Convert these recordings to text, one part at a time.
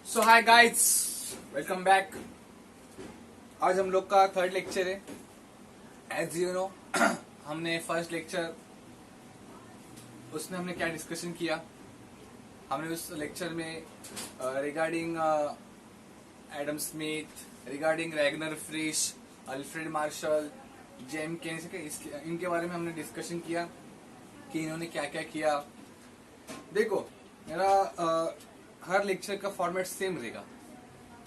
सो hi guys, welcome back. आज हम लोग का थर्ड लेक्चर है। एज यू नो हमने फर्स्ट लेक्चर उसमें हमने क्या डिस्कशन किया। हमने उस लेक्चर में regarding Adam Smith, regarding Ragnar Frisch, Alfred Marshall, James Keynes, इनके बारे में हमने डिस्कशन किया कि इन्होंने क्या क्या किया। देखो, मेरा हर लेक्चर का फॉर्मेट सेम रहेगा।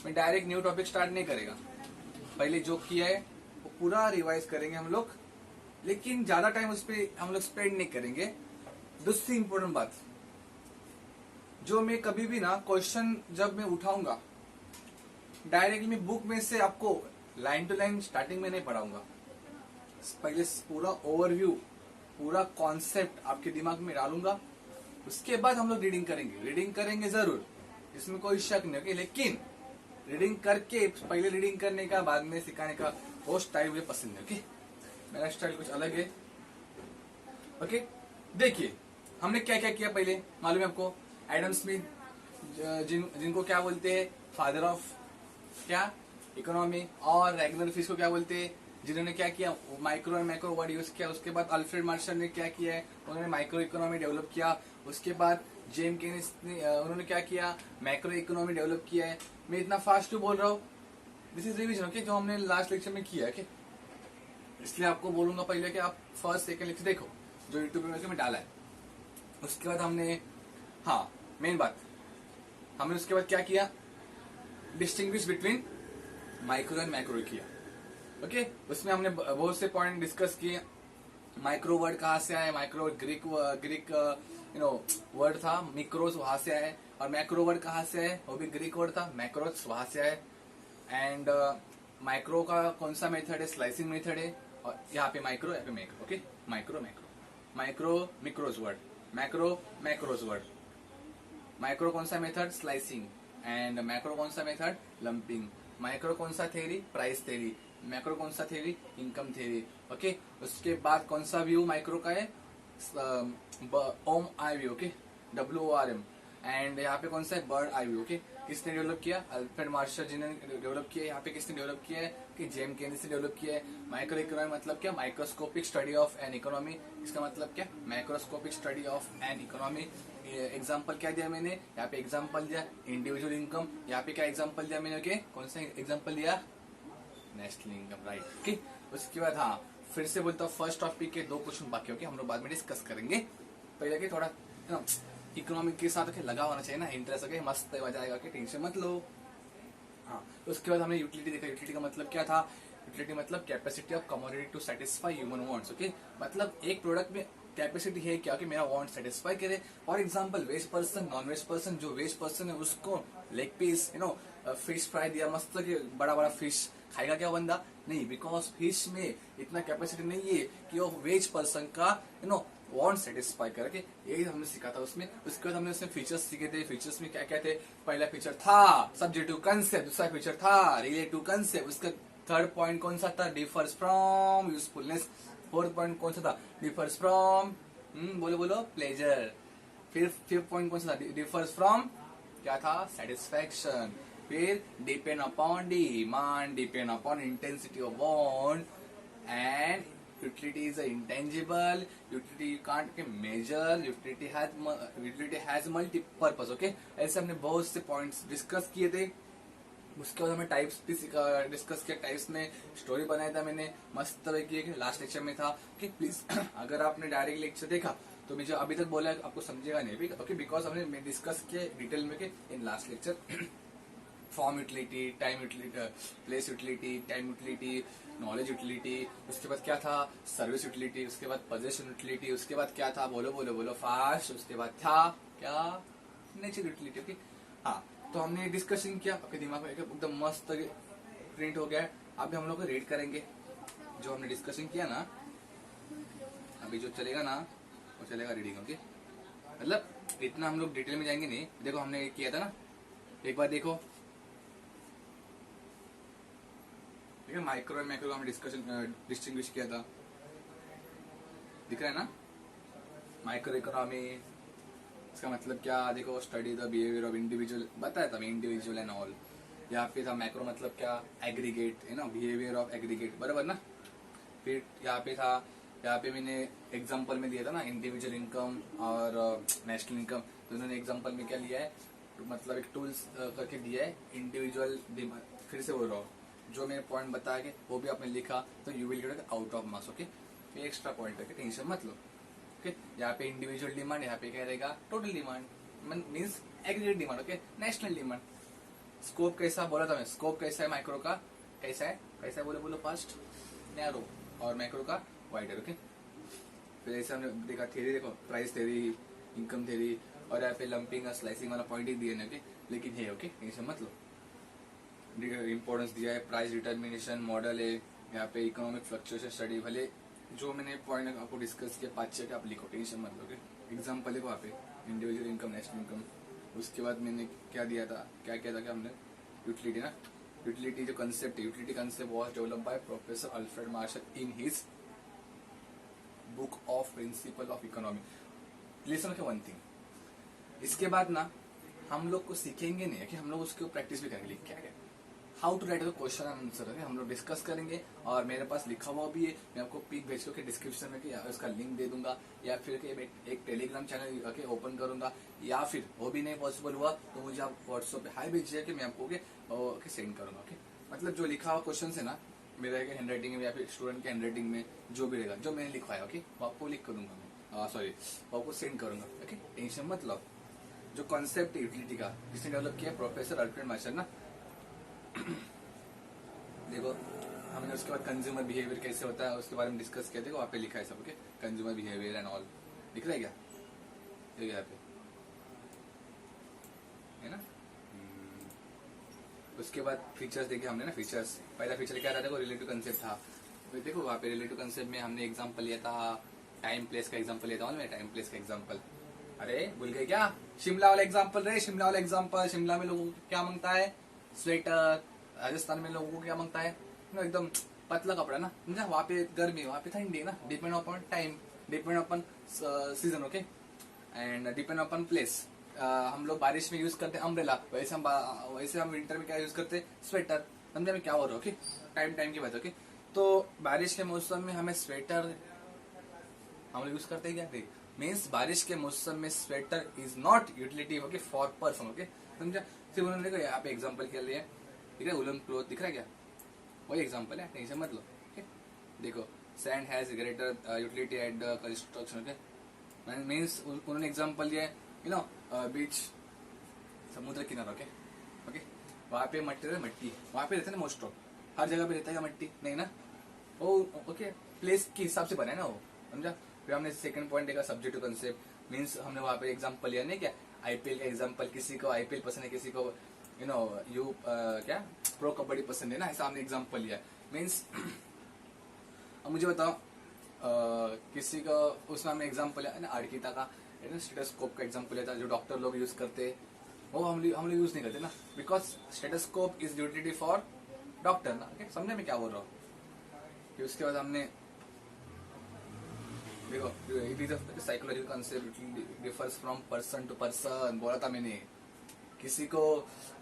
मैं डायरेक्ट न्यू टॉपिक स्टार्ट नहीं करेगा। पहले जो किया है वो पूरा रिवाइज करेंगे हम लोग, लेकिन ज्यादा टाइम उस पर हम लोग स्पेंड नहीं करेंगे। दूसरी इंपॉर्टेंट बात, जो मैं कभी भी ना क्वेश्चन जब मैं उठाऊंगा डायरेक्टली मैं बुक में से आपको लाइन टू लाइन स्टार्टिंग में नहीं पढ़ाऊंगा। पहले पूरा ओवरव्यू, पूरा कॉन्सेप्ट आपके दिमाग में डालूंगा। उसके बाद हम लोग रीडिंग करेंगे जरूर, इसमें कोई शक नहीं। ओके, लेकिन रीडिंग करके पहले रीडिंग करने का बाद में सिखाने का वो स्टाइल मुझे पसंद है। ओके, मेरा स्टाइल कुछ अलग है। ओके, देखिए हमने क्या क्या किया। पहले मालूम है आपको, एडम स्मिथ जिनको क्या बोलते हैं, फादर ऑफ क्या इकोनॉमी, और रैगनर फिश को क्या बोलते हैं, जिन्होंने क्या किया, micro and macro word use किया। उसके बाद अल्फ्रेड मार्शल ने क्या किया है, उन्होंने माइक्रो इकोनॉमी डेवलप किया। उसके बाद जेम केनिस ने उन्होंने क्या किया, मैक्रो इकोनॉमी डेवलप किया है। मैं इतना फास्ट क्यों बोल रहा हूँ, दिस इज रिविजन। ओके, जो हमने लास्ट लेक्चर में किया है, इसलिए आपको बोलूंगा पहले कि आप फर्स्ट सेकंड लेक्चर देखो जो यूट्यूब में डाला है। उसके बाद हमने, हाँ मेन बात, हमने उसके बाद क्या किया, distinguish between micro and macro किया। ओके, उसमें हमने बहुत से पॉइंट डिस्कस किए। माइक्रो वर्ड कहाँ से आया, माइक्रो ग्रीक वर्ड था, मिक्रोस वहां से आया, और मैक्रो वर्ड कहाँ से आया, वो भी ग्रीक वर्ड था, मैक्रोस वहां से आया। एंड माइक्रो का कौन सा मेथड है, स्लाइसिंग मेथड है, और यहाँ पे माइक्रो, यहाँ पे macro. Okay, micro macro, micro micros word, macro macros word. Micro कौन सा मेथड, स्लाइसिंग, एंड मैक्रो कौन सा मेथड, लंपिंग। माइक्रो कौन सा थ्योरी, प्राइस थ्योरी। मैक्रो कौन सा थ्योरी, इनकम थ्योरी। ओके, उसके बाद कौन सा व्यू माइक्रो का है, worm eye view. Okay, WORM। And यहाँ पे कौन सा है, बर्ड आई व्यू। ओके, किसने डेवलप किया, अल्फ्रेड मार्शल जी ने डेवलप किया। यहाँ पे किसने डेवलप किया है, कि जेम केनिस ने डेवलप किया है। माइक्रो इकोनॉमी मतलब क्या, microscopic study of an economy. इसका मतलब क्या, microscopic study of an economy. Example क्या दिया मैंने, यहाँ पे एग्जाम्पल दिया इंडिविजुअल इनकम। यहाँ पे क्या एग्जाम्पल दिया मैंने, ओके, कौन सा एग्जाम्पल दिया, नेशनल इनकम, राइट। ओके, उसके बाद हाँ फिर से बोलता हूँ, फर्स्ट टॉपिक के 2 क्वेश्चन बाकी होंगे, हम लोग बाद में डिस्कस करेंगे। पहले के थोड़ा इकोनॉमिक के साथ लगा होना चाहिए ना, इंटरेस्ट। ओके, मस्त मजा आएगा, टेंशन मत लो। हाँ, उसके बाद हमने यूटिलिटी देखा। यूटिलिटी का मतलब क्या था, यूटिलिटी मतलब capacity of commodity to satisfy human wants. Okay, मतलब एक प्रोडक्ट में कैपेसिटी है क्या कि मेरा वांट सेटिस्फाई करे। For example, veg person, non veg person, जो वेज पर्सन है उसको लेग पीस फिश फ्राई दिया मस्त, कि बड़ा बड़ा फिश खाएगा क्या बंदा, नहीं, बिकॉज फिश में इतना कैपेसिटी नहीं है कि वो वेज पर्सन का वांट सेटिस्फाई करके। यही हमने सीखा था उसमें। उसके बाद हमने उसमें फीचर्स सीखे थे। फीचर्स में क्या क्या थे, पहला फीचर था सब्जेक्ट टू कंसेप्ट, दूसरा फीचर था रिलेट टू कंसेप्ट, उसका थर्ड पॉइंट कौन सा था, differs from usefulness, fourth point कौन सा था, डिफर्स फ्रॉम बोलो बोलो प्लेजर, फिर फिफ्थ पॉइंट कौन सा था, डिफर्स फ्रॉम क्या था, सेटिस्फैक्शन, फिर depend upon demand, depend upon intensity of want, and utility is intangible, utility you can't measure, utility has multi-purpose. Okay, ऐसे हमने बहुत से पॉइंट्स डिस्कस किए थे। उसके बाद हमें टाइप्स भी डिस्कस किया। टाइप्स में स्टोरी बनाया था मैंने, मस्त तरह की, लास्ट लेक्चर में था। कि प्लीज अगर आपने डायरेक्ट लेक्चर देखा तो मुझे अभी तक बोला आपको समझेगा नहीं। ओके, बिकॉज हमने डिस्कस किया डिटेल में in last lecture form utility, time utility, place utility, time utility, knowledge utility. उसके बाद क्या था, सर्विस यूटिलिटी। उसके बाद पोजीशन यूटिलिटी। उसके बाद क्या था, बोलो बोलो बोलो फास्ट। उसके बाद था क्या, नेचर यूटिलिटी। ओके, हाँ, तो हमने डिस्कशन किया, आपके दिमाग में एकदम मस्त प्रिंट हो गया। अभी हम लोग को रीड करेंगे जो हमने डिस्कशन किया ना। अभी जो चलेगा ना वो चलेगा रीडिंग। ओके, मतलब इतना हम लोग डिटेल में जाएंगे नहीं। देखो हमने किया था ना, एक बार देखो, ठीक है। माइक्रो एंड मैक्रो हमने डिस्कशन डिस्टिंग्विश किया था, दिख रहा है ना, माइक्रो इकोनॉमी, इसका मतलब क्या, देखो study the behaviour of individual बताया था मैं, इंडिविजुअल एंड ऑल। यहाँ पे था मैक्रो मतलब क्या, एग्रीगेट है ना, बिहेवियर ऑफ एग्रीगेट, बराबर ना। फिर यहाँ पे था, यहाँ पे मैंने एग्जांपल में दिया था ना इंडिविजुअल इनकम और नेशनल इनकम, तो उन्होंने एग्जांपल में क्या लिया है, तो मतलब एक टूल्स करके दिया है इंडिविजुअल डिमांड। फिर से बोल रहा हूँ, जो मैंने पॉइंट बताया कि वो भी आपने लिखा तो you will get out of marks. Okay, ये एक्स्ट्रा पॉइंट है, टेंशन मत लो। ओके, यहाँ पे इंडिविजुअल डिमांड, यहाँ पे क्या रहेगा, total demand means aggregate demand. Okay, national demand. Scope कैसा बोला था मैं, स्कोप कैसा है माइक्रो का, कैसा है बोलो बोलो फास्ट, नैरो, और मैक्रो का वाइडर। ओके, फिर ऐसे हमने देखा थ्योरी, देखो प्राइस थ्योरी, इनकम थ्योरी, और यहाँ पे लंपिंग और स्लाइसिंग वाला पॉइंट ही दिए ना। ओके, लेकिन है ओके, टेंशन मत लो, इंपॉर्टेंस दिया है, प्राइस डिटर्मिनेशन मॉडल है, यहाँ पे इकोनॉमिक फ्लक्चुएशन स्टडी, भले जो मैंने पॉइंट आपको डिस्कस किया 5-6 के आप लिखो, टेंशन मत लो। एग्जाम्पल देखो वहाँ पे इंडिविजुअल इनकम, नेशनल इनकम। उसके बाद मैंने क्या दिया था, क्या किया था कि हमने यूटिलिटी ना, यूटिलिटी जो कंसेप्ट है, utility concept was developed by professor Alfred Marshall in his book of principle of economy. Listen के वन थिंग, इसके बाद ना हम लोग को सीखेंगे नहीं कि हम लोग उसके प्रैक्टिस भी करेंगे, क्या क्या how to write question and answer है, हम लोग डिस्कस करेंगे। और मेरे पास लिखा हुआ भी है, मैं आपको पिक भेज के डिस्क्रिप्शन में कि उसका लिंक दे दूंगा, या फिर कि एक टेलीग्राम चैनल के ओपन करूंगा, या फिर वो भी नहीं पॉसिबल हुआ तो मुझे आप व्हाट्सएप पे हाई भेजिए कि मैं आपको सेंड करूंगा। ओके, मतलब जो लिखा हुआ क्वेश्चन है ना मेरा हैंड राइटिंग में या फिर स्टूडेंट के हैंड राइटिंग में जो भी रहेगा, जो मैंने लिखवाया ओके, वो आपको लिख करूंगा मैं, सॉरी वो आपको सेंड करूंगा। ओके, टेंशन मत लो। जो कॉन्सेप्ट है यूटिलिटी का, जिसने डेवलप किया प्रोफेसर अल्फ्रेड मार्शल ना, देखो हमने उसके बाद कंज्यूमर बिहेवियर कैसे होता है उसके बारे में डिस्कस किया, देखो वहाँ पे लिखा है सब। Okay, consumer behaviour and all दिख रहा है क्या, देखो यहाँ पे है ना। उसके बाद फीचर्स देखे हमने ना, फीचर्स पहला फीचर क्या था, देखो रिलेटिव कंसेप्ट था। देखो वहाँ पे रिलेटिव कंसेप्ट में हमने एग्जांपल लिया था, टाइम प्लेस का एग्जांपल लिया था मैं, टाइम प्लेस का एग्जांपल। अरे भूल गए क्या, शिमला वाला एग्जांपल रे, शिमला वाला एग्जांपल। शिमला में लोगों को क्या मांगता है, स्वेटर। राजस्थान में लोगों को क्या मांगता है, एकदम पतला कपड़ा ना, समझा। वहाँ पे गर्मी, वहाँ पे ठंडी ना, depend upon time, depend upon season. Okay, and depend upon place. हम लोग बारिश में यूज करते हैं अम्ब्रेला, वैसे हम विंटर में क्या यूज करते हैं, स्वेटर। समझे मैं क्या हो रहा हूँ। ओके, टाइम की बात। ओके, तो बारिश के मौसम में हमें स्वेटर हम लोग यूज करते हैं क्या, मीन्स बारिश के मौसम में sweater is not utility okay for person. Okay, समझा। सिर्फ उन्होंने देखो यहाँ पे एग्जांपल के लिए, ठीक है, वुलन क्लोथ दिख रहा है क्या, वही एग्जांपल है, टेंशन मत लो। ओके, देखो sand has greater utility at the construction. Okay, means उन्होंने एग्जांपल दिया है, यू नो बीच, समुद्र किनारा। ओके ओके, वहाँ पे मट्टी रहता है, मट्टी वहाँ पे रहता है ना, मोस्ट ऑफ हर जगह पे रहता है मट्टी नहीं ना, वो ओके प्लेस के हिसाब से बना है ना वो, समझा। फिर हमने सेकंड पॉइंट देखा सब्जेक्ट टू कंसेप्ट, मीन्स हमने वहाँ पे एग्जांपल लिया नहीं क्या, आईपीएल का एग्जांपल, किसी को आईपीएल पसंद है, किसी को यू नो क्या प्रो कबड्डी पसंद है ना, ऐसा हमने एग्जांपल लिया। मीन्स अब मुझे बताओ किसी को, उसमें हमने एग्जांपल लिया ना आर्किता का स्टेटोस्कोप का एग्जांपल लिया था, जो डॉक्टर लोग यूज करते, वो हम लोग यूज नहीं करते ना, because stethoscope is utility for doctor ना। ओके, समझे मैं क्या बोल रहा हूँ। फिर उसके बाद हमने देखो it is psychological concept differs from person to person, बोला था मैंने। किसी को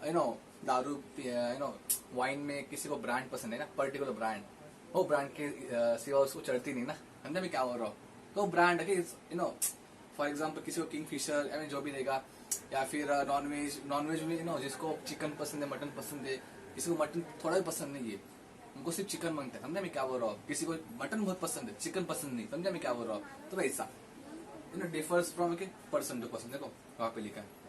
यू नो दारू यू नो वाइन में किसी को ब्रांड पसंद है ना, पर्टिकुलर ब्रांड, वो ब्रांड के सिवा उसको चढ़ती नहीं ना, समझे मैं क्या बोल रहा हूँ। तो ब्रांड है यू नो, फॉर एग्जाम्पल किसी को किंग फिशर जो भी देगा, या फिर नॉनवेज में यू नो जिसको चिकन पसंद है, मटन पसंद है, किसी को मटन थोड़ा भी पसंद नहीं है, उनको सिर्फ चिकन मांगता है, समझा मैं क्या बोल रहा हूँ। किसी को मटन बहुत पसंद है, चिकन पसंद नहीं, समझा मैं क्या बोल रहा हूँ। तो वैसा you know differs from okay person to person, देखो वहाँ पे लिखा है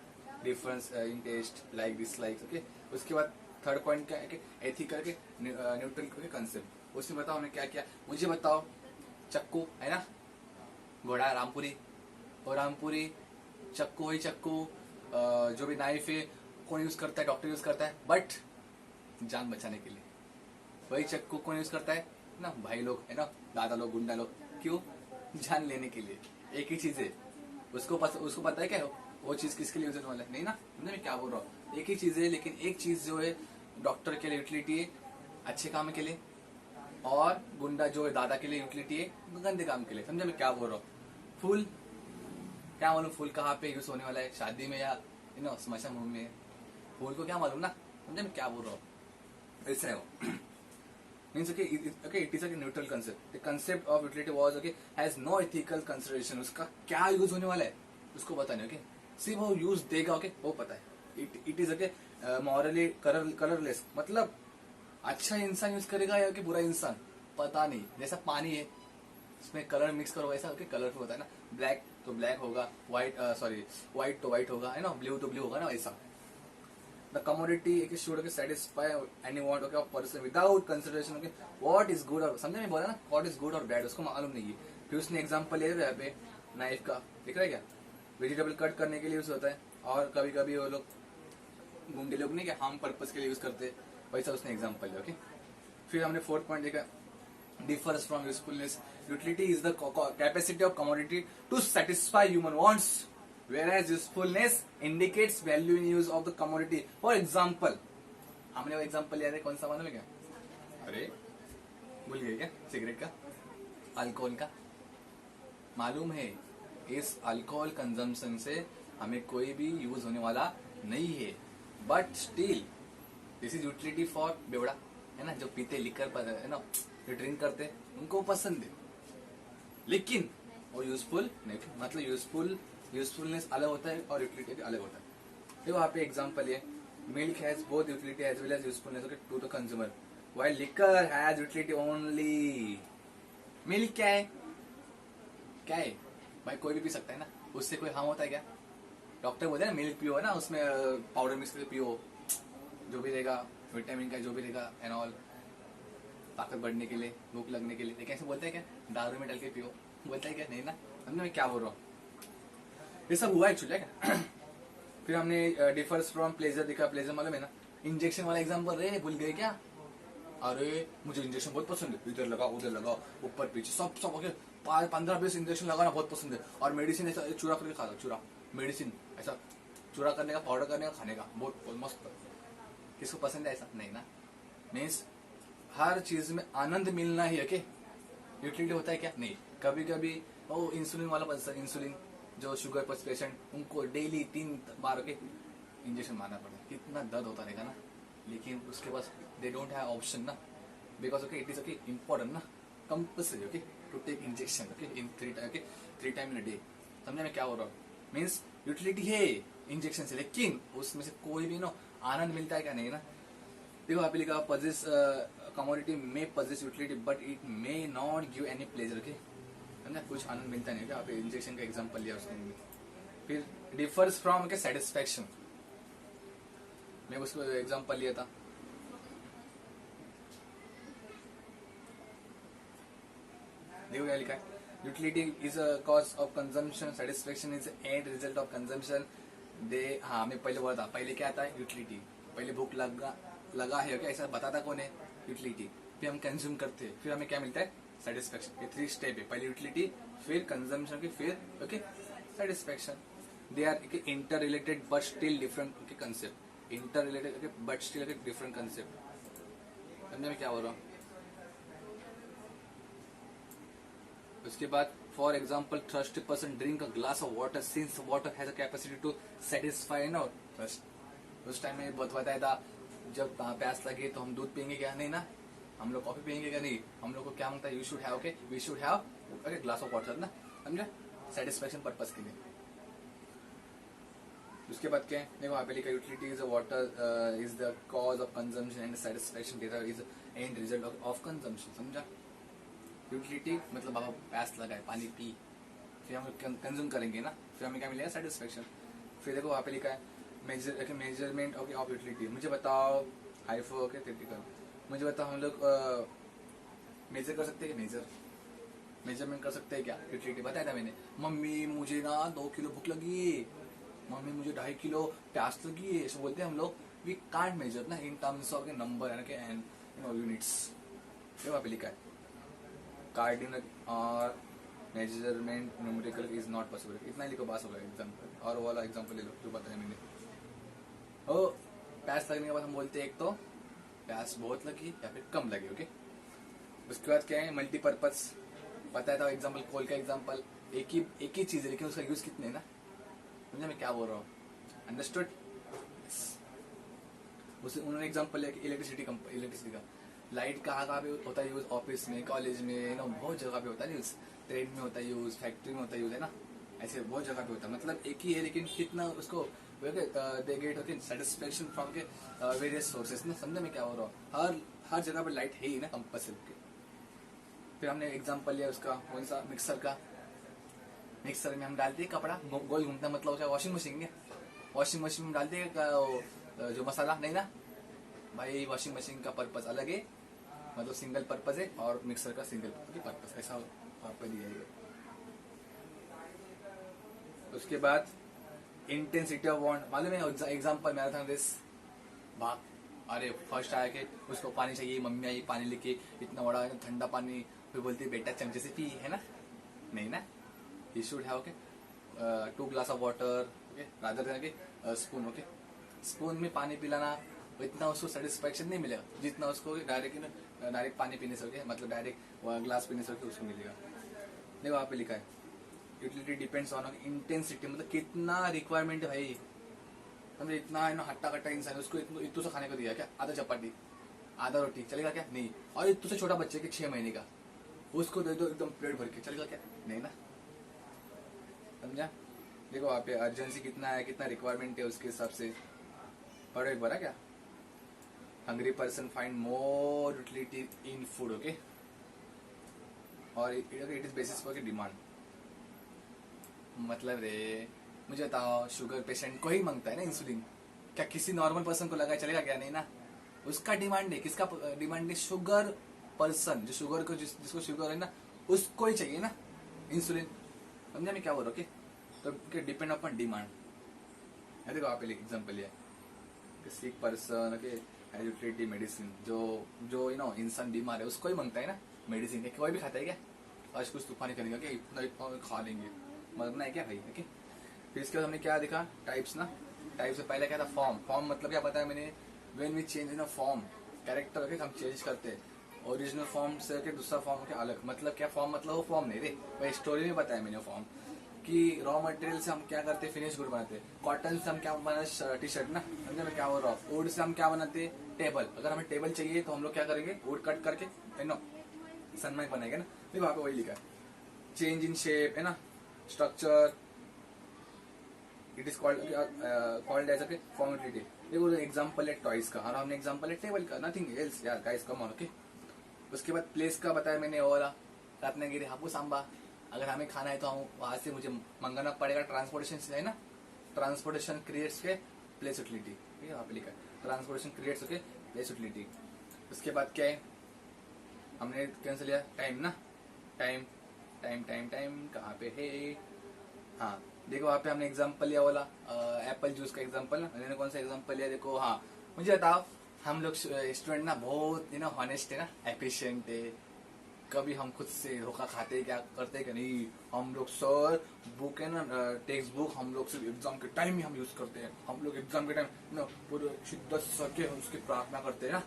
difference in taste, like dislike. Okay, उसके बाद थर्ड पॉइंट क्या है कि एथिकल के न्यूट्रल के कंसेप्ट, उसमें बताओ हमने क्या किया, मुझे बताओ। चक्कू है ना, घोड़ा रामपुरी, और रामपुरी चक्कू वही चक्कू, जो भी नाइफ है कौन यूज करता है, डॉक्टर यूज करता है, बट जान बचाने के लिए। वही चक्कू कौन यूज करता है ना, भाई लोग है ना, दादा लोग, गुंडा लोग, क्यों, जान लेने के लिए। एक ही चीज है, उसको पता है क्या वो चीज किसके लिए यूज होने वाला है, नहीं ना, मैं क्या बोल रहा हूँ। एक ही चीज है, लेकिन एक चीज जो है डॉक्टर के लिए यूटिलिटी है अच्छे काम के लिए, और गुंडा जो है दादा के लिए यूटिलिटी है गंदे काम के लिए, समझे मैं क्या बोल रहा हूँ। फुल क्या मालूम फूल कहाँ पे यूज होने वाला है, शादी में या स्मशान भूमि में, फूल को क्या मालूम ना, समझे मैं क्या बोल रहा हूँ। ऐसा है वो means okay it is a neutral concept, the concept of utility was okay has no ethical consideration, उसका क्या यूज होने वाला है उसको पता नहीं, ओके सिर्फ वो यूज देगा, ओके वो पता है। It is okay morally colourless, मतलब अच्छा इंसान यूज करेगा या कि बुरा इंसान पता नहीं। जैसा पानी है उसमें कलर मिक्स करो ऐसा ओके कलरफुल होता है ना, ब्लैक तो ब्लैक होगा, व्हाइट तो व्हाइट होगा है ना, ब्लू तो ब्लू होगा ना ऐसा। The commodity should satisfy any want of person without consideration okay what is good और समझे मैं बोला ना what is good और bad उसको मालूम नहीं है। फिर उसने एग्जांपल ले रहा है यहाँ पे नाइफ का, दिख रहा है क्या, वेजिटेबल कट करने के लिए यूज होता है, और कभी कभी वो लोग गुंडे लोग नहीं क्या हार्म पर्पस के लिए यूज करते हैं, वैसा उसने एग्जांपल लिया। ओके फिर हमने 4th पॉइंट देखा differs from usefulness, utility is the capacity of commodity to satisfy human wants whereas usefulness indicates value in use of the commodity. For example, हमने वो एग्जांपल लिया था कौन सा मालूम है क्या, अरे भूल गए क्या, सिगरेट का, अल्कोहल का। मालूम है इस अल्कोहल कंजम्पशन से हमें कोई भी यूज होने वाला नहीं है, but still this is utility for बेवड़ा है ना, जो पीते लिकर है ना, जो ड्रिंक करते उनको पसंद है, लेकिन वो यूजफुल नहीं, मतलब यूजफुलनेस अलग होता है और यूटिलिटी अलग होता है। देखो वहाँ पे एग्जांपल है milk has both utility as well as usefulness to the consumer while liquor has utility only. Milk क्या है भाई, कोई भी पी सकता है ना, उससे कोई हार्म होता है क्या? डॉक्टर बोलते हैं ना मिल्क पियो है ना, उसमें पाउडर मिक्स करके पियो, जो भी रहेगा विटामिन का जो भी रहेगा एंड ऑल, ताकत बढ़ने के लिए, भूख लगने के लिए, लेकिन ऐसे बोलते हैं क्या दारू में डाल के पियो, बोलता है क्या नहीं ना, समझे मैं क्या बोल रहा हूँ, ये सब हुआ एक्चुअली है। फिर हमने डिफर्स फ्रॉम प्लेजर दिखा, प्लेजर मालूम है ना, इंजेक्शन वाला एग्जांपल रे भूल गए क्या, अरे मुझे इंजेक्शन बहुत पसंद है, इधर लगाओ उधर लगाओ ऊपर पीछे सब ओके 15-20 इंजेक्शन लगाना बहुत पसंद है, और मेडिसिन ऐसा चूरा करके खा दो, चूरा मेडिसिन ऐसा चूरा करने का, पाउडर करने का, खाने का, बहुत मस्त। किसको पसंद है ऐसा? नहीं ना। मीन्स हर चीज में आनंद मिलना ही ओके यूटिलिटी होता है क्या? नहीं। कभी कभी वो इंसुलिन वाला पसंद, इंसुलिन जो शुगर पर पेशेंट उनको डेली 3 बार ओके इंजेक्शन मारना पड़ता है, कितना दर्द होता रहेगा ना, लेकिन उसके पास दे डोंट हैव ऑप्शन ना, because okay it is okay important ना, compulsory okay to take injection okay in 3 time in a day. समझे मैं क्या हो रहा हूँ? मीन्स यूटिलिटी है इंजेक्शन से, लेकिन उसमें से कोई भी नो आनंद मिलता है क्या? नहीं ना। देखो आप लिखा पजेस कमोडिटी में possess utility but it may not give any pleasure okay, है ना, कुछ आनंद मिलता नहीं है। आप इंजेक्शन का एग्जांपल लिया उसने। फिर डिफर्स फ्रॉम ओके सेटिस्फैक्शन, मैं उसको एग्जांपल लिया था, देखो क्या लिखा है, utility is a cause of consumption, satisfaction is end result of consumption. दे हाँ मैं पहले बोला था, पहले क्या आता है यूटिलिटी, पहले भूख लगा है ओके, ऐसा बताता कौन है? यूटिलिटी। फिर हम कंज्यूम करते हैं, फिर हमें क्या मिलता है? सेटिस्फैक्शन। ये 3 स्टेप है, पहले यूटिलिटी, फिर कंजम्पशन की, फिर okay satisfaction. They are inter related but still different okay concept, inter related okay but still okay different concept. समझे मैं क्या बोल रहा हूँ? उसके बाद for example thirsty person drink a glass of water since water has a capacity to satisfy no thirst. उस time में बहुत बताया था, जब प्यास लगे तो हम दूध पियेंगे क्या? नहीं ना। हम लोग कॉफी पियेंगे क्या? नहीं। हम लोग को क्या मांगता है? You should have okay, we should have okay glass of water ना, समझे, सेटिस्फैक्शन पर्पस के लिए। उसके बाद क्या है? देखो वहाँ पे लिखा utility is water is the cause of consumption and satisfaction data is end result of consumption. समझा? यूटिलिटी मतलब बाबा प्यास लगा है, पानी पी, फिर हम कंज्यूम करेंगे ना, फिर हमें क्या मिलेगा? सेटिस्फैक्शन। फिर देखो वहाँ पे लिखा है मेजरमेंट ओके ऑफ यूटिलिटी। मुझे बताओ हाइफो ओके क्रिटिकल, मुझे बताओ हम लोग मेजर कर सकते हैं? मेजरमेंट कर सकते हैं क्या? यूटिलिटी बताया था मैंने, मम्मी मुझे ना 2 किलो भूख लगी, मम्मी मुझे 2.5 किलो प्यास लगी, ऐसे बोलते हैं हम लोग। वी कांट मेजर ना in terms of number and units. ये वहाँ पे लिखा है कार्डिनल और measurement numerical is not possible. इतना ही लिखो पास होगा एग्जाम्पल। और वो वाला एग्जाम्पल ले लो जो बताया मैंने। ओ प्यास लगने के बाद हम बोलते हैं एक तो प्यास बहुत लगी या फिर कम लगी ओके। उसके बाद क्या है? मल्टीपर्पज बताया था एग्जाम्पल, कोल का एग्जाम्पल, एक ही चीज है लेकिन उसका यूज कितने ना, समझे मैं क्या बोल रहा हूँ? अंडरस्टूड? उसे उन्होंने एग्जाम्पल लिया कि इलेक्ट्रिसिटी का लाइट कहाँ कहाँ पे होता है यूज, ऑफिस में, कॉलेज में, ना बहुत जगह पे होता है यूज, ट्रेन में होता है यूज, फैक्ट्री में होता है यूज, है ना, ऐसे बहुत जगह पे होता है। मतलब एक ही है लेकिन कितना उसको दे गेट होती है सेटिस्फेक्शन फ्रॉम के वेरियस सोर्सेस ना। समझे मैं क्या बोल रहा हूँ? हर जगह पे लाइट है ही ना कंपल्सरी के। फिर हमने एग्जाम्पल लिया उसका कौन सा, मिक्सर का। मिक्सर में हम डालते हैं कपड़ा, गोल घूमता, मतलब क्या वॉशिंग मशीन है? वॉशिंग मशीन में डालते हैं जो मसाला, नहीं ना भाई। वॉशिंग मशीन का पर्पस अलग है, मतलब सिंगल पर्पस है, और मिक्सर का सिंगल पर्पस, ऐसा वहां पर दिया है। उसके बाद इंटेंसिटी ऑफ वांट, मालूम है एग्जाम्पल मेरा था दिस भाग, अरे फर्स्ट आया कि उसको पानी चाहिए, मम्मी आई पानी लेके, इतना बड़ा ठंडा पानी, फिर बोलती है बेटा चमचे से पी, है ना? नहीं ना, you should have okay 2 glass of water, okay, rather than के स्पून, ओके। स्पून में पानी पिलाना इतना उसको सेटिस्फेक्शन नहीं मिलेगा जितना उसको डायरेक्ट पानी पीने से, ओके, मतलब डायरेक्ट ग्लास पीने से उसको मिलेगा। देखो वहाँ पे लिखा है यूटिलिटी डिपेंड्स ऑन इंटेंसिटी, मतलब कितना रिक्वायरमेंट है भाई। समझे, इतना है ना हट्टा कट्टा इंसान, उसको इतू सा खाने को दिया क्या, आधा चपाती आधा रोटी चलेगा क्या? नहीं। और इतू से छोटा बच्चे के 6 महीने का, उसको दे दो एकदम प्लेट भर के, चलेगा क्या? नहीं ना। समझा? देखो वहाँ पे अर्जेंसी कितना है, कितना रिक्वायरमेंट है, उसके हिसाब से पढ़ो एक बार क्या। Hungry person find more utility in food, okay, और it is basis for demand. मतलब रे मुझे बताओ, शुगर पेशेंट को ही मांगता है ना इंसुलिन, क्या किसी नॉर्मल पर्सन को लगा चलेगा क्या? नहीं ना। उसका डिमांड है, किसका डिमांड है? शुगर पर्सन, जो शुगर को जिसको शुगर है ना, उसको ही चाहिए ना इंसुलिन। समझा मैं क्या बोल रहा हूँ? तो डिपेंड अपॉन डिमांड। देखो आप एग्जाम्पल है सिक पर्सन, ओके, यूटिलिटी मेडिसिन, जो इंसान बीमार है उसको ही मांगता है ना मेडिसिन। कोई भी खाता है क्या? आज कुछ तूफानी करेगा क्या, इतना खा लेंगे, मरना है क्या भाई? ओके। फिर इसके बाद हमने क्या देखा, टाइप्स ना। टाइप से पहले क्या था, फॉर्म मतलब क्या बताया मैंने, when we change in form character, okay, हम चेंज करते हैं ओरिजिनल फॉर्म से के दूसरा फॉर्म के अलग। मतलब क्या फॉर्म, मतलब वो फॉर्म नहीं रे भाई, स्टोरी में बताया मैंने फॉर्म कि रॉ मटेरियल से हम क्या करते हैं, फिनिश गुड बनाते हैं। कॉटन से हम क्या बनाते, टी शर्ट ना। समझे मैं क्या बोल रहा हूँ? वुड से हम क्या बनाते हैं, टेबल। अगर हमें टेबल चाहिए तो हम लोग क्या करेंगे, वुड कट करके नो सनमाइक बनाएंगे ना। देखो वहाँ पे वही लिखा है, चेंज इन शेप, है ना, structure, it is called as a form utility. देखो एग्जांपल है टॉयज का, और हमने एग्जांपल है टेबल का, नथिंग एल्स यार गाइस, कम ऑन, ओके। उसके बाद प्लेस का बताया मैंने, वो वाला रत्नागिरी हापुस आंबा। अगर हमें खाना है तो हम वहां से मुझे मंगाना पड़ेगा, ट्रांसपोर्टेशन से, है ना। ट्रांसपोर्टेशन क्रिएट्स के प्लेस यूटिलिटी, ठीक है, वहां पे लिखा है ट्रांसपोर्टेशन क्रिएट्स के प्लेस यूटिलिटी। उसके बाद क्या है, हमने कैंसिल लिया टाइम ना। टाइम टाइम टाइम टाइम कहाँ पे है, हाँ देखो वहाँ पे हमने एग्जांपल लिया वाला एप्पल जूस का एग्जांपल ना। मैंने कौन सा एग्जांपल लिया, देखो, हाँ मुझे बताओ, हम लोग स्टूडेंट ना बहुत हॉनेस्ट है ना, एफिशिएंट है, कभी हम खुद से धोखा खाते क्या करते कि नहीं? हम लोग सर बुक है ना, टेक्स्ट बुक हम लोग सिर्फ एग्जाम के टाइम ही हम यूज करते हैं। हम लोग एग्जाम के टाइम ना पूरे शिद्दत से उसकी प्रार्थना करते हैं ना,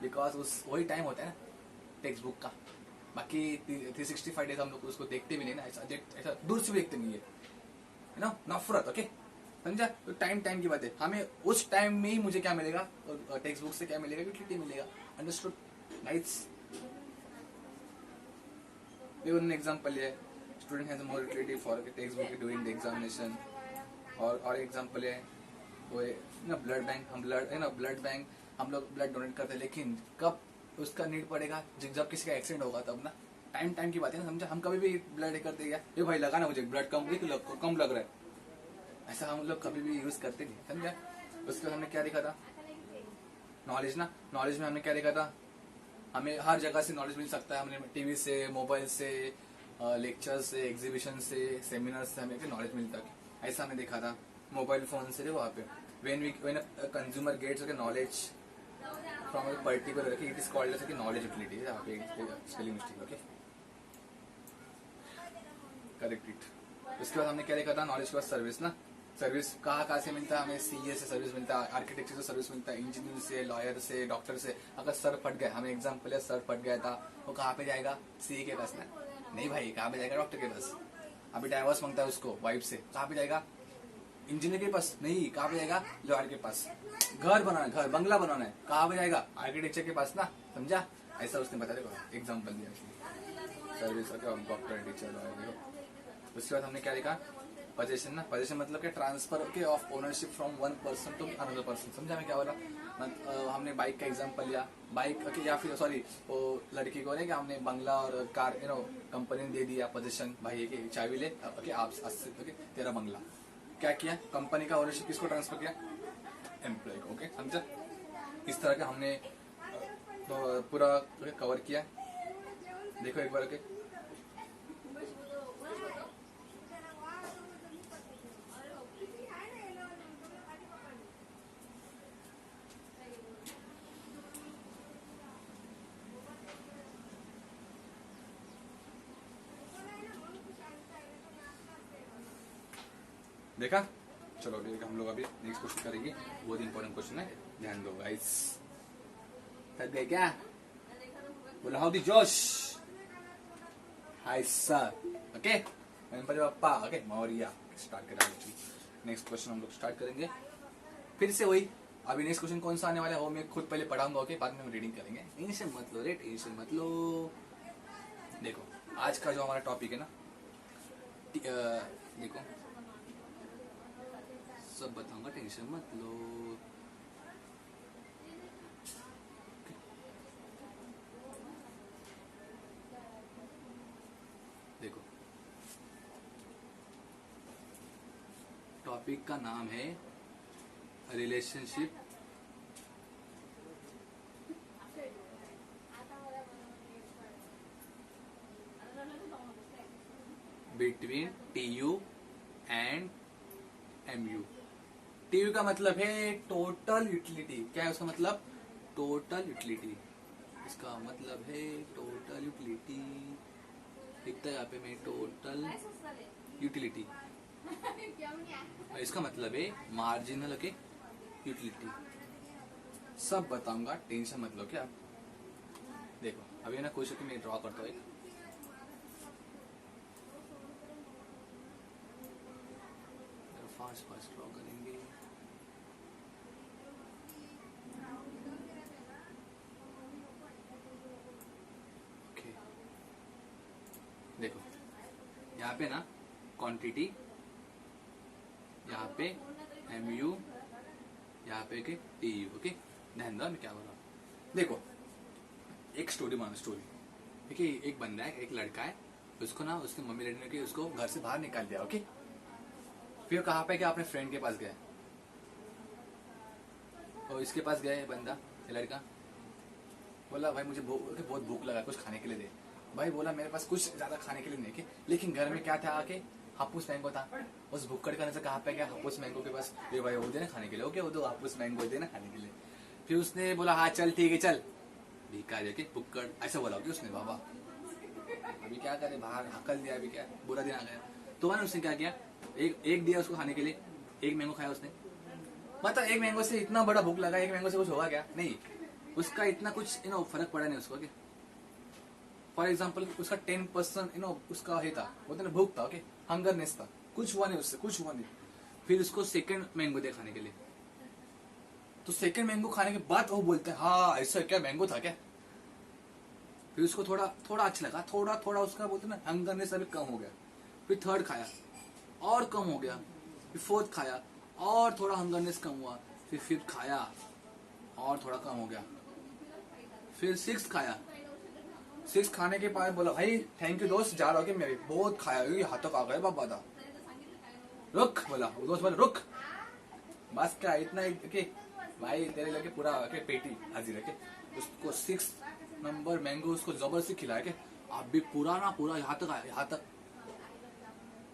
बिकॉज उस वही टाइम होता है ना टेक्स्ट बुक का। बाकी 365 डेज हम लोग उसको देखते भी नहीं ना, ऐसा दूर से भी देखते नहीं है ना, नफरत, ओके। समझा? तो टाइम की बात है, हमें उस टाइम में ही मुझे क्या मिलेगा, टेक्स्ट बुक से क्या मिलेगा, यूटिलिटी मिलेगा। Understood guys? उन्होंने एग्जाम्पल है student has more utility for text book during the examination. और एग्जाम्पल है वो है ना ब्लड बैंक, हम ब्लड बैंक हम लोग ब्लड डोनेट करते हैं, लेकिन कब उसका नीड पड़ेगा, जब किसी का एक्सीडेंट होगा तब ना। टाइम की बात है ना, समझा? हम कभी भी ब्लड करते हैं, ये भाई लगा ना मुझे ब्लड कम लग रहा है, ऐसा हम लोग कभी भी यूज करते नहीं, समझा? उसके बाद हमने क्या देखा था, नॉलेज ना। नॉलेज में हमने क्या देखा था, हमें हर जगह से नॉलेज मिल सकता है। हमने टीवी से, मोबाइल से, लेक्चर से, एग्जीबिशन से, सेमिनार से हमें नॉलेज मिलता है, ऐसा हमने देखा था। मोबाइल फोन से वहाँ पे when a consumer gets knowledge from a particular, it is called as knowledge utility. यहाँ पे spelling mistake, okay, correct it. उसके बाद हमने क्या देखा था, नॉलेज के बाद सर्विस ना। सर्विस कहाँ से मिलता है हमें, सीए से सर्विस मिलता है, आर्किटेक्चर से सर्विस मिलता है, इंजीनियर से, लॉयर से, डॉक्टर से। अगर सर फट गया, हमें एग्जाम्पल है सर फट गया था, वो कहाँ पे जाएगा, सीए के पास ना। नहीं भाई, कहाँ पे जाएगा, डॉक्टर के पास। अभी डाइवोर्स मांगता है उसको वाइफ से, कहाँ पे जाएगा, इंजीनियर के पास नहीं, कहाँ पे जाएगा? लॉयर के पास। घर बनाना है, घर बंगला बनाना है, कहाँ पे जाएगा? आर्किटेक्चर के पास ना, समझा? ऐसा उसने बता देखो एग्जाम्पल दिया सर्विस डॉक्टर टीचर लॉयर। उसके बाद हमने क्या देखा? पोजेशन ना, पोजेशन मतलब क्या? ट्रांसफर के of ownership from one person to another person. समझा मैं क्या बोला? हमने बाइक का एग्जांपल लिया, बाइक ओके, या फिर सॉरी वो लड़की को नहीं कि हमने बंगला और कार कंपनी ने दे दिया पोजेशन, भाई के चाबी ले ओके आप ओके तेरा बंगला। क्या किया? कंपनी का ओनरशिप किसको ट्रांसफर किया? एम्प्लॉय को। ओके समझा? इस तरह का हमने तो पूरा कवर किया। देखो एक बार ओके, देखा? चलो अभी हम लोग अभी नेक्स्ट क्वेश्चन करेंगे, बहुत इंपॉर्टेंट क्वेश्चन है, ध्यान दो गाइस। थक गए क्या? बोला हाउ दी जोश। Hi sir okay, Ganpati Bappa okay Maurya. Start करेंगे, नेक्स्ट क्वेश्चन हम लोग स्टार्ट करेंगे फिर से वही। अभी नेक्स्ट क्वेश्चन कौन सा आने वाला है वो मैं खुद पहले पढ़ाऊंगा ओके, बाद में हम रीडिंग करेंगे। टेंशन मत लो रे, टेंशन मत लो। देखो आज का जो हमारा टॉपिक है ना, देखो सब बताऊंगा, टेंशन मत लो। देखो टॉपिक का नाम है relationship between TU and MU. TU का मतलब है टोटल यूटिलिटी। क्या है उसका मतलब? Total utility. इसका मतलब है टोटल यूटिलिटी, लिखता है यहाँ पे मैं टोटल यूटिलिटी। इसका मतलब है मार्जिनल के यूटिलिटी। सब बताऊंगा, टेंशन मत लो। क्या देखो अभी ना कोई मैं ड्रॉ करता हूँ, फास्ट फास्ट ड्रॉ करेंगे। ओके देखो यहाँ पे ना क्वांटिटी, यहाँ पे एमयू, यहाँ पे के टीयू। ओके ध्यान दो मैं क्या बोल रहा हूँ। देखो एक स्टोरी मानो, स्टोरी देखिए, एक बंदा है, एक लड़का है, उसको ना उसके मम्मी डैडी ने उसको घर से बाहर निकाल दिया। ओके फिर कहाँ पे क्या? अपने फ्रेंड के पास गया, और इसके पास गया है बंदा, लड़का बोला भाई मुझे बहुत भूख लगा, कुछ खाने के लिए दे। भाई बोला मेरे पास कुछ ज्यादा खाने के लिए नहीं, लेकिन घर में क्या था आके? हापुस मैंगो था। उस भुक्कड़ का नजर कहाँ पे गया? हापुस मैंगो के पास। ये भाई वो देना खाने के लिए, ओके वो दो हापुस मैंगो देना खाने के लिए। फिर उसने बोला हाँ चल ठीक है चल, भीखा देके भुक्कड़ ऐसा बोला उसने। बाबा अभी क्या करे, बाहर हकल दिया, अभी क्या बुरा दिन आ गया। तो मैंने उसने क्या किया, एक दिया उसको खाने के लिए, एक मैंगो खाया उसने। मतलब एक मैंगो से इतना बड़ा भूख लगा, एक मैंगो से कुछ होगा क्या? नहीं, उसका इतना कुछ फर्क पड़ा नहीं उसको। फॉर एग्जाम्पल उसका 10% उसका ही था, वो तो भूख था, ओके हंगरनेस था, कुछ हुआ नहीं उससे, कुछ हुआ नहीं। फिर उसको सेकंड मैंगो दे खाने के लिए, तो सेकंड मैंगो खाने के बाद वो बोलते हैं हाँ ऐसा क्या मैंगो था क्या? फिर उसको थोड़ा थोड़ा अच्छा लगा, थोड़ा थोड़ा उसका बोलते ना हंगरनेस अभी कम हो गया। फिर थर्ड खाया और कम हो गया, फिर फोर्थ खाया और थोड़ा हंगरनेस कम हुआ, फिर फिफ्थ खाया और थोड़ा कम हो गया, फिर सिक्स खाया। सिक्स खाने के बाद बोला भाई थैंक यू दोस्त, जा रहा हूँ कि मैं भी बहुत खाया, हाथों का गया बाबा था। रुक बोला वो दोस्त, बोला रुक बस क्या इतना ही भाई तेरे लगे पूरा पेटी हाजिर है के। उसको 6 नंबर मैंगो उसको जबरदस्ती खिलाया के, आप भी पूरा ना पूरा यहाँ तक आया, यहाँ तक।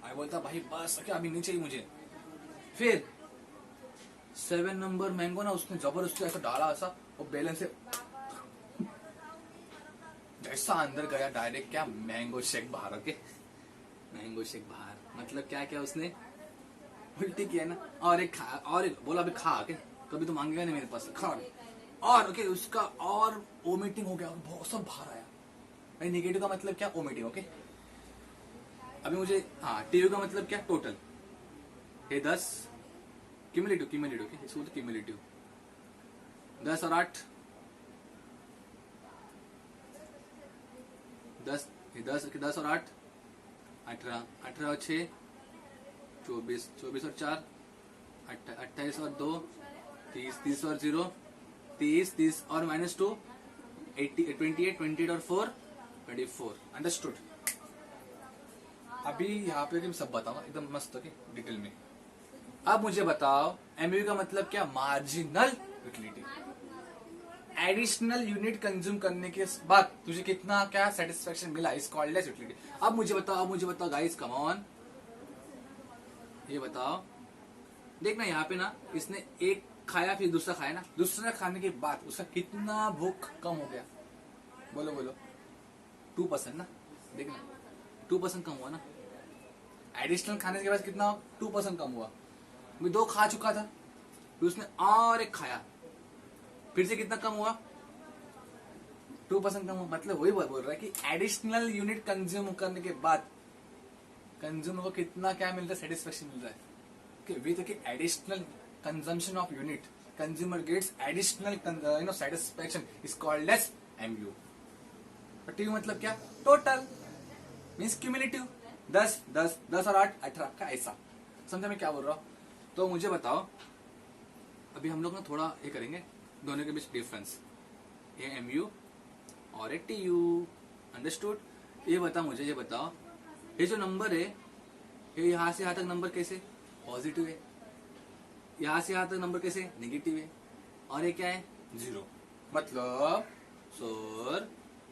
आई बोलता भाई बस क्या अभी नीचे ही मुझे। फिर 7 नंबर मैंगो ना उसने जबरदस्ती ऐसा डाला, ऐसा वो बैलेंस से जैसा अंदर गया डायरेक्ट क्या मैंगो शेक बाहर। के मैंगो शेक बाहर मतलब क्या क्या उसने उल्टी किया ना, और एक खा, और एक बोला अभी खा के, कभी तो मांगेगा नहीं मेरे पास, खा। और ओके उसका और वोमिटिंग हो गया, बहुत सब बाहर आया। भाई नेगेटिव का मतलब क्या? वोमिटिंग। ओके अभी मुझे हाँ टीयू का मतलब क्या? टोटल। ये 10 क्यूमुलेटिव क्यूमुलेटिव इसको बोलते क्यूमुलेटिव। 10 और 8 10 और 8 18 18 और 6 24 24 और 4 28 और 2 30 30 और 0 30 30 और -2 28 28 और 4 24। अंडरस्टूड। अभी यहाँ पे मैं सब बताऊंगा एकदम मस्त ओके डिटेल में। अब मुझे बताओ एमयू का मतलब क्या? Marginal utility. Additional unit consume करने के बाद तुझे कितना क्या सेटिस्फेक्शन मिला, इस कॉल्ड एज यूटिलिटी। अब मुझे बताओ गाइस, कम ऑन, ये बताओ। देखना यहाँ पे ना, इसने एक खाया फिर दूसरा खाया ना, दूसरा खाने के बाद उसका कितना भूख कम हो गया? बोलो बोलो। 2% ना, देखना 2% कम हुआ ना। एडिशनल खाने के बाद कितना? 2% कम हुआ। मैं 2 खा चुका था, फिर उसने और एक खाया, फिर से कितना कम हुआ? 2% कम हुआ। मतलब वही बोल रहा है कि एडिशनल यूनिट कंज्यूम करने के बाद कंज्यूमर को कितना क्या मिल रहा है? सेटिस्फेक्शन मिल रहा है। With additional consumption of unit consumer gets additional satisfaction is called as MU. TU मतलब क्या? Total means cumulative. 10 और 8 18 का ऐसा। समझा मैं क्या बोल रहा हूँ? तो मुझे बताओ, अभी हम लोग ना थोड़ा ये करेंगे दोनों के बीच डिफरेंस, ये एमयू और ए टीयू। अंडरस्टूड? ये बताओ ये जो नंबर है, ये यहाँ से यहाँ तक नंबर कैसे पॉजिटिव है, यहाँ से यहाँ तक नंबर कैसे नेगेटिव है, और ये क्या है? 0। मतलब सर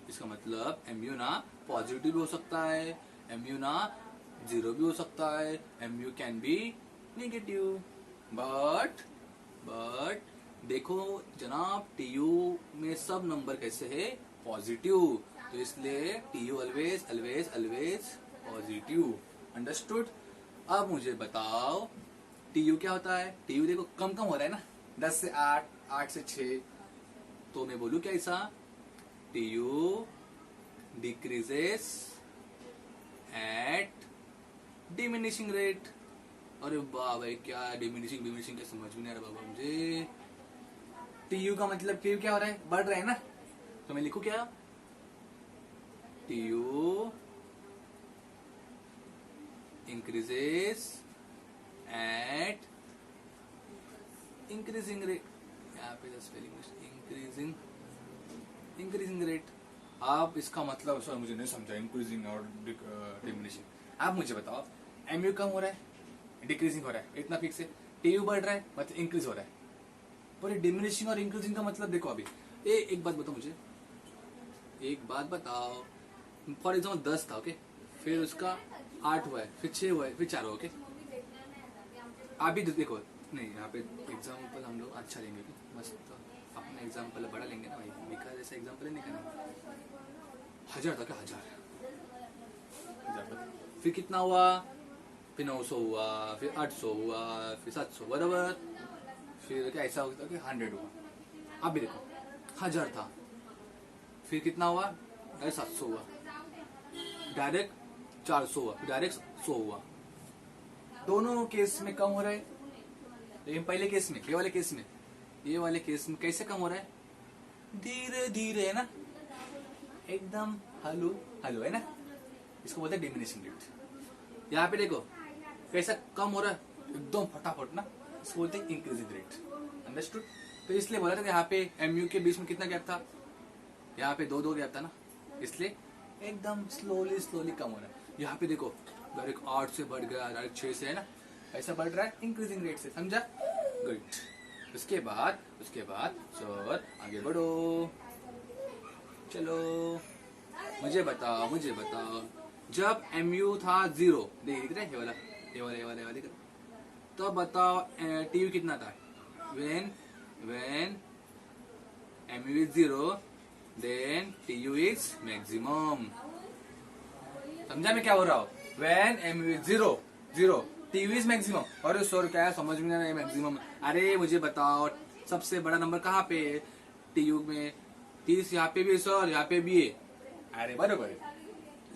इसका मतलब एमयू ना पॉजिटिव भी हो सकता है, एमयू ना 0 भी हो सकता है, MU can be negative. But देखो जनाब, टीयू में सब नंबर कैसे है? पॉजिटिव। तो इसलिए टीयू ऑलवेज पॉजिटिव। अंडरस्टूड? अब मुझे बताओ टीयू क्या होता है? टीयू देखो कम हो रहा है ना, 10 से 8 8 से 6, तो मैं बोलूं क्या ऐसा? TU decreases at diminishing rate. अरे वाह भाई, क्या डिमिनिशिंग क्या समझ में नहीं आ रहा बाबा मुझे। टीयू का मतलब टीयू क्या हो रहा है? बढ़ रहा है ना, तो मैं लिखूं क्या? TU increases at increasing rate। यहाँ पे स्पेलिंग इंक्रीजिंग रेट। आप इसका मतलब सर मुझे नहीं समझा, इंक्रीजिंग और डिमिनिशिंग। आप मुझे बताओ, एमयू कम हो रहा है, डिक्रीजिंग हो रहा है, इतना फिक्स है। टीयू बढ़ रहा है मतलब इंक्रीज हो रहा है। पर डिमिनिशिंग और इंक्रीजिंग का मतलब देखो, अभी एक बात बताओ मुझे, एक बात बताओ। फॉर एग्जाम्पल 10 था, ओके, फिर उसका 8 हुआ है, फिर 6 हुआ है, फिर 4 हुआ, ओके। अभी देखो, नहीं यहाँ पे एग्जाम्पल हम लोग अच्छा लेंगे, मस्त अपना एग्जाम्पल बड़ा लेंगे ना भाई, निका जैसा एग्जाम्पल नहीं करना। 1000 था क्या? 1000 फिर कितना हुआ? फिर 900 हुआ, फिर 800 हुआ, फिर 700, बराबर। फिर क्या ऐसा होता कि 100 हुआ। अभी देखो 1000 था, फिर कितना हुआ? 700 हुआ, डायरेक्ट 400 हुआ, फिर डायरेक्ट 100 हुआ। दोनों केस में कम हो रहा है। लेकिन पहले केस में, ये वाले केस में कैसे कम हो रहा है? धीरे धीरे है ना, एकदम हलो है ना, इसको बोलते हैं डिमिनिशिंग रेट। यहाँ पे देखो कैसा कम हो रहा है, एकदम फटाफट ना, इसको बोलते हैं इंक्रीजिंग रेट। अंडरस्टूड? तो इसलिए बोला था कि यहाँ पे एमयू के बीच में कितना गैप था? यहाँ पे 2 गैप था ना, इसलिए एकदम स्लोली कम हो रहा है। यहाँ पे देखो डायरेक्ट 8 से बढ़ गया, डायरेक्ट 6 से, है ना, ऐसा बढ़ रहा है इंक्रीजिंग रेट से। समझा? गुड। उसके बाद सर आगे बढ़ो, चलो मुझे बताओ जब एमयू था 0, देख रहे ये वाला तो बताओ टीयू कितना था? when MU is 0 then TU is maximum. समझा मैं क्या बोल रहा हूँ? when MU is 0 TU is maximum. अरे सर क्या समझ में नहीं मैक्सिमम? अरे मुझे बताओ सबसे बड़ा नंबर कहाँ पे है टीयू में? 30 यहाँ पे भी है सर, यहाँ पे भी है। अरे बराबर है,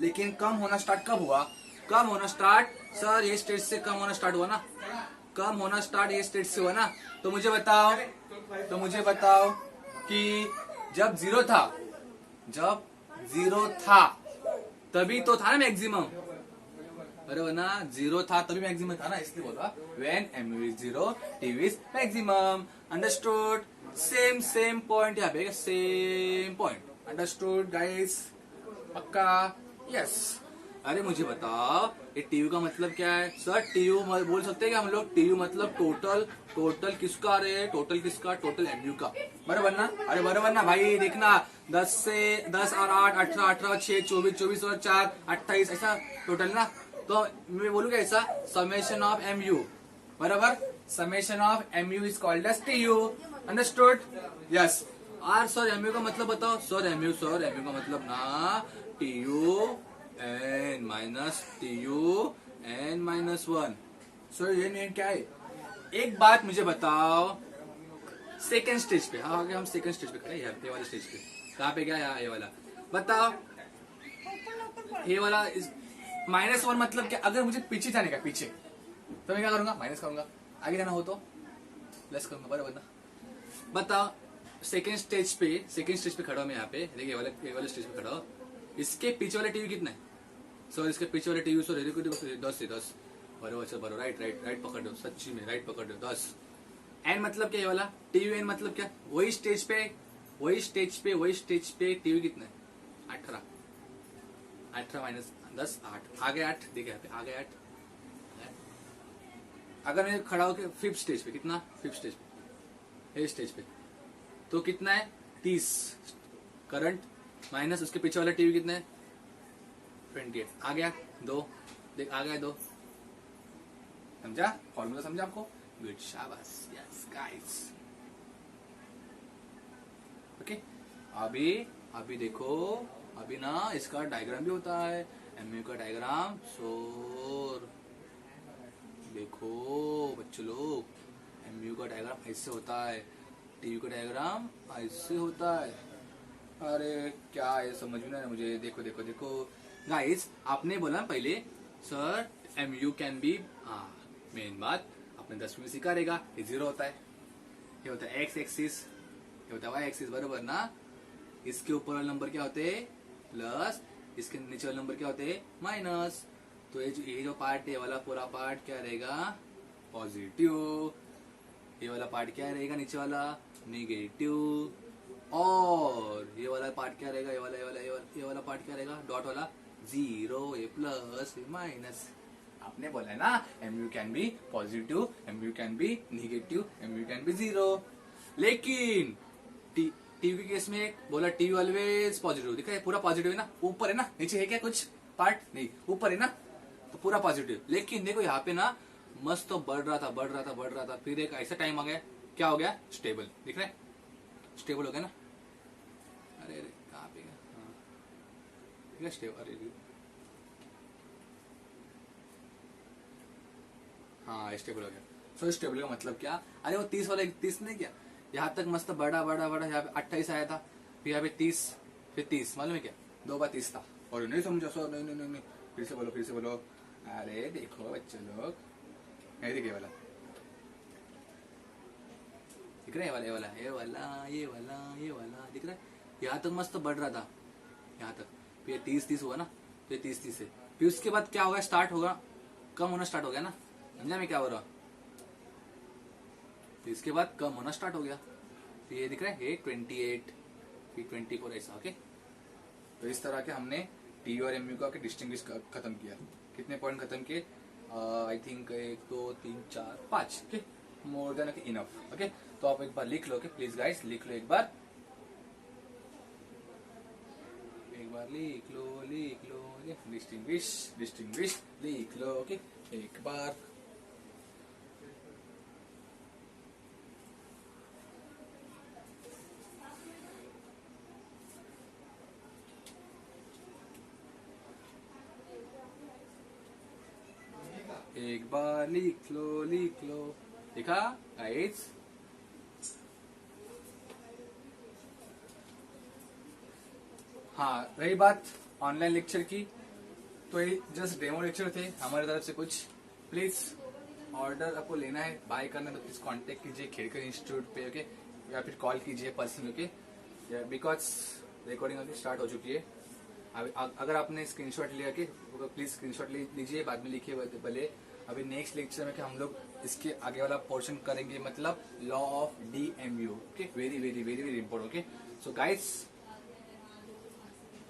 लेकिन कम होना स्टार्ट कब हुआ? सर ये स्टेज से कम होना स्टार्ट हुआ ना, कम होना स्टार्ट ये स्टेज से हुआ ना। तो मुझे बताओ कि जब जीरो था तभी तो था ना मैक्सिमम। अरे वरना जीरो था तभी मैक्सिमम था ना, इसलिए बोला when mu is zero tv is maximum। Understood. Same point यहाँ पे, सेम पॉइंट। अंडरस्टूड गाइस, पक्का? यस। अरे मुझे बताओ ये टीयू का मतलब क्या है? सर टीयू बोल सकते हैं कि हम लोग टीयू मतलब टोटल किसका? अरे टोटल एमयू का, बराबर ना? अरे बराबर ना भाई, देखना 10 और 8 18 18 6 24 और 4 28 ऐसा टोटल ना। तो मैं बोलूंगा ऐसा समेशन ऑफ एमयू, बराबर? Summation of MU is called as TU. Understood? Yes. और सर एमयू का मतलब बताओ। सर एमयू का मतलब ना TU N minus one. Sir ये नहीं क्या है? एक बात मुझे बताओ, सेकेंड स्टेज पे, हाँ हम सेकेंड स्टेज पे खड़े हैं, ये वाले स्टेज पे। कहाँ पे? क्या ये वाला बताओ। ये वाला -1 मतलब क्या? अगर मुझे पीछे जाने का, पीछे, तो मैं क्या करूंगा? माइनस करूंगा। आगे जाना हो तो प्लस करूंगा, बराबर ना? बताओ सेकेंड स्टेज पे खड़ा हूं मैं यहाँ पे। देखिए ये वाले स्टेज पे खड़ा हो। इसके पीछे वाला टीवी कितना है? सर इसके पीछे वाले टीवी 10 से 10। बराबर, राइट पकड़ दो, सच्ची में राइट पकड़ दो, 10। एन मतलब क्या? ये वाला टीवी एन मतलब क्या? वही स्टेज पे टीवी कितना है? 18 माइनस 10 8 आ गया 8। देखिए यहाँ पे आ गया 8। अगर मैं खड़ा होकर फिफ्थ स्टेज पे, कितना? फिफ्थ स्टेज पे, स्टेज पे तो कितना है? 30 करंट माइनस उसके पीछे वाला टीवी कितना है? 28 आ गया 2। देख आ गया 2। समझा? फॉर्मूला समझा आपको? गुड, शाबाश, यस गाइस। ओके, अभी देखो, अभी ना इसका डायग्राम भी होता है, एमयू का डायग्राम। सोर देखो बच्चों लोग, एमयू का डायग्राम ऐसे होता है, टीवी का डायग्राम ऐसे होता है। अरे क्या है, समझ में ना मुझे। देखो गाइस, आपने बोला पहले sir MU can be, main बात आपने 10वीं में सीखा रहेगा। ये 0 होता है, ये होता है एक्स एक्सिस, ये होता है वाई एक्सिस, बराबर ना? इसके ऊपर वाले नंबर क्या होते हैं? प्लस। इसके नीचे वाले नंबर क्या होते हैं? माइनस। तो ये जो पार्ट है, ये वाला पूरा पार्ट क्या रहेगा? पॉजिटिव। ये वाला पार्ट क्या रहेगा? नीचे वाला नेगेटिव। और ये वाला पार्ट क्या रहेगा? ये वाला पार्ट क्या रहेगा? डॉट वाला 0, ये प्लस, ये माइनस। आपने बोला है ना MU can be positive, MU can be negative, MU can be 0। लेकिन टीवी केस में बोला टीवी ऑलवेज पॉजिटिव। दिखा है पूरा पॉजिटिव है ना? ऊपर है ना? नीचे है क्या कुछ पार्ट? नहीं, ऊपर है ना, तो पूरा पॉजिटिव। लेकिन देखो यहाँ पे ना मस्त तो बढ़ रहा था। फिर एक ऐसा टाइम आ गया, क्या हो गया? स्टेबल। दिख रहा है? स्टेबल हो गया ना? अरे कहाँ पे गया? स्टेबल। अरे हाँ, स्टेबल हो गया। सो स्टेबल का मतलब क्या? अरे वो 30 वाला 30 नहीं क्या? यहाँ तक मस्त बड़ा, यहाँ पे 28 आया था, फिर यहाँ पे 30, फिर 30, मालूम है क्या? 2 बार 30 था। और नहीं समझा सर? नहीं, फिर से बोलो। अरे देखो बच्चे लोग, नहीं देखिए वाला, दिख रहा है? ये वाला दिख रहा है? यहाँ तक मस्त बढ़ रहा था, यहाँ तक। फिर 30 हुआ ना, तो 30 है। फिर उसके बाद क्या होगा? स्टार्ट होगा, कम होना स्टार्ट हो गया ना? समझा मैं क्या हो रहा? तो इसके बाद कम होना स्टार्ट हो गया। तो ये दिख रहा है? ये 28, फिर 24 ऐसा। ओके, तो इस तरह के हमने टी और एमयू का डिस्टिंग्विश खत्म किया। कितने पॉइंट खत्म किए? I think 1 2 3 4 5। Okay, more than enough. Okay, तो आप एक बार लिख लो। प्लीज गाइस लिख लो एक बार लिख लो। डिस्टिंग्विश लिख लो। ओके, एक बार। लिख लो। देखा गाइस? हाँ, रही बात ऑनलाइन लेक्चर की, तो ये जस्ट डेमो लेक्चर थे हमारी तरफ से कुछ। प्लीज ऑर्डर आपको लेना है, बाय करना है तो प्लीज कांटेक्ट कीजिए खेड़कर इंस्टीट्यूट पे, ओके, या फिर कॉल कीजिए पर्सनल, ओके, बिकॉज रिकॉर्डिंग अभी स्टार्ट हो चुकी है। अगर आपने स्क्रीनशॉट लिया कि प्लीज स्क्रीनशॉट लीजिए, बाद में लिखिए भले। अभी नेक्स्ट लेक्चर में कि हम लोग इसके आगे वाला पोर्शन करेंगे, मतलब law of DMU, okay, very very very very important, okay. So guys